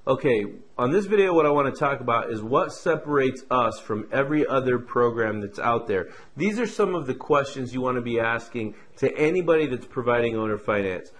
Okay, on this video what I want to talk about is what separates us from every other program that's out there. These are some of the questions you want to be asking to anybody that's providing owner finance.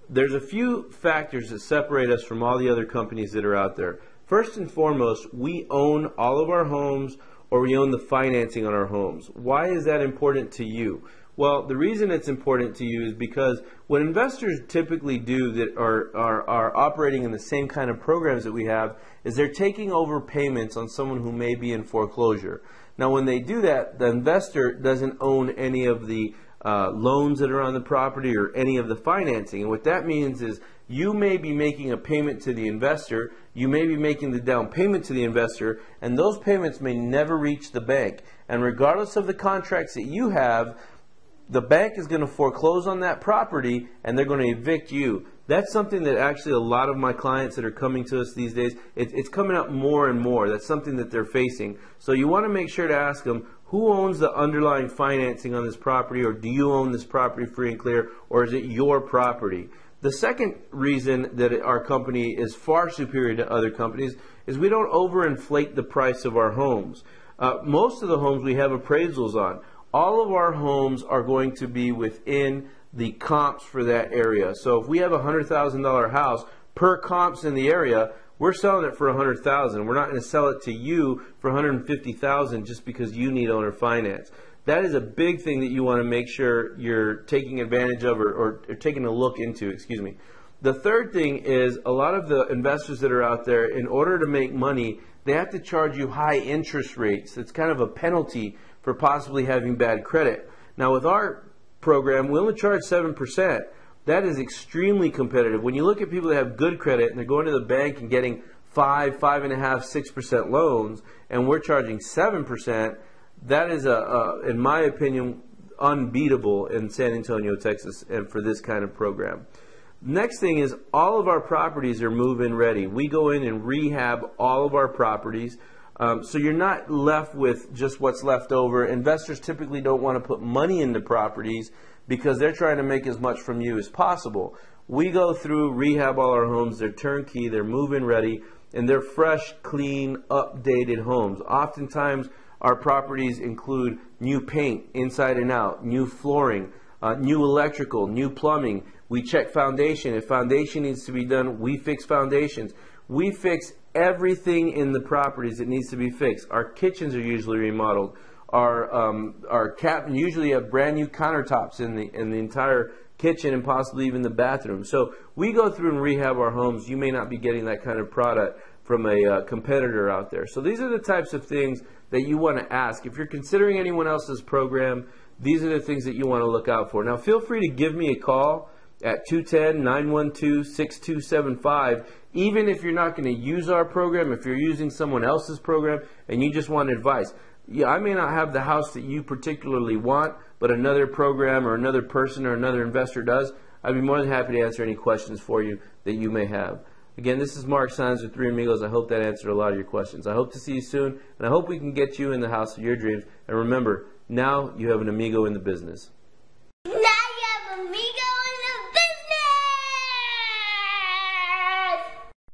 There's a few factors that separate us from all the other companies that are out there. First and foremost, we own all of our homes, or we own the financing on our homes. Why is that important to you? Well, the reason it's important to you is because what investors typically do that are operating in the same kind of programs that we have is they're taking over payments on someone who may be in foreclosure. Now, when they do that, the investor doesn't own any of the loans that are on the property or any of the financing. And what that means is you may be making a payment to the investor, you may be making the down payment to the investor, and those payments may never reach the bank. And regardless of the contracts that you have, the bank is going to foreclose on that property and they're going to evict you. That's something that actually a lot of my clients that are coming to us these days, it's coming up more and more. That's something that they're facing. So you want to make sure to ask them, who owns the underlying financing on this property, or do you own this property free and clear, or is it your property? The second reason that our company is far superior to other companies is we don't overinflate the price of our homes. Most of the homes we have appraisals on. All of our homes are going to be within the comps for that area. So if we have a $100,000 house per comps in the area, we're selling it for $100,000. We're not going to sell it to you for $150,000 just because you need owner finance. That is a big thing that you want to make sure you're taking advantage of or taking a look into, excuse me. The third thing is a lot of the investors that are out there, in order to make money, they have to charge you high interest rates. It's kind of a penalty for possibly having bad credit. Now with our program, we only charge 7%. That is extremely competitive. When you look at people that have good credit and they're going to the bank and getting 5, 5.5, 6% loans, and we're charging 7%, that is, in my opinion, unbeatable in San Antonio, Texas, and for this kind of program. Next thing is all of our properties are move-in ready. We go in and rehab all of our properties. So you're not left with just what's left over. Investors typically don't want to put money into properties because they're trying to make as much from you as possible. We go through, rehab all our homes. They're turnkey, they're move-in ready, and they're fresh, clean, updated homes. Oftentimes, our properties include new paint inside and out, new flooring, new electrical, new plumbing. We check foundation. If foundation needs to be done, we fix foundations. We fix everything in the properties that needs to be fixed. Our kitchens are usually remodeled. Our usually have brand new countertops in the entire kitchen and possibly even the bathroom. So we go through and rehab our homes. You may not be getting that kind of product from a competitor out there. So these are the types of things that you want to ask. If you're considering anyone else's program, these are the things that you want to look out for. Now feel free to give me a call at 210-912-6275. Even if you're not going to use our program, if you're using someone else's program and you just want advice. Yeah, I may not have the house that you particularly want, but another program or another person or another investor does. I'd be more than happy to answer any questions for you that you may have. Again, this is Mark Saenz with Three Amigos. I hope that answered a lot of your questions. I hope to see you soon, and I hope we can get you in the house of your dreams. And remember, now you have an amigo in the business.